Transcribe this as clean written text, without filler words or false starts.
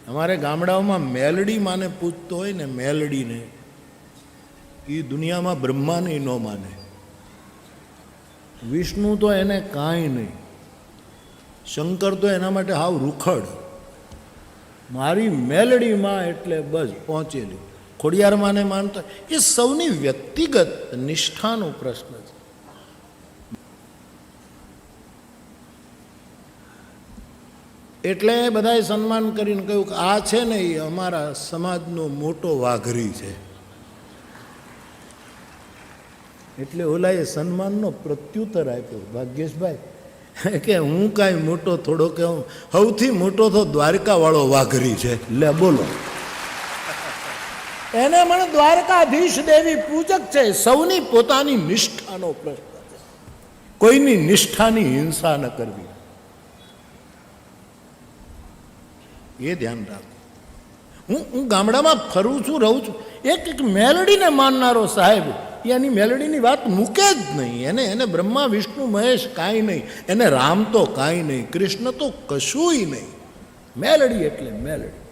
અમારે ગામડાઓમાં મેલડી માને પૂછતો હોય ને, મેલડીને, એ દુનિયામાં બ્રહ્માને ન માને. વિષ્ણુ તો એને કાંઈ નહીં, શંકર તો એના માટે હાવ રૂખડ. મારી મેલડીમાં એટલે બસ પહોંચેલી. ખોડિયારમાંને માનતો એ સૌની વ્યક્તિગત નિષ્ઠાનો પ્રશ્ન છે. એટલે બધાએ સન્માન કરીને કહ્યું કે આ છે ને એ અમારા સમાજનો મોટો વાઘરી છે. એટલે ઓલાએ સન્માનનો પ્રત્યુત્તર આપ્યો, ભાગ્યેશભાઈ કે હું કાંઈ મોટો થોડો કે હું સૌથી મોટો તો દ્વારકાવાળો વાઘરી છે. લે બોલો, એને મને દ્વારકાધીશ દેવી પૂજક છે. સૌની પોતાની નિષ્ઠાનો પ્રશ્ન છે, કોઈની નિષ્ઠાની હિંસા ન કરવી, એ ધ્યાન રાખો. હું ગામડામાં ફરું છું, રહું છું, એક મેલડીને માનનારો સાહેબ એની મેલડીની વાત મૂકે જ નહીં. એને બ્રહ્મા વિષ્ણુ મહેશ કાંઈ નહીં, એને રામ તો કાંઈ નહીં, કૃષ્ણ તો કશુંય નહીં. મેલડી એટલે મેલડી.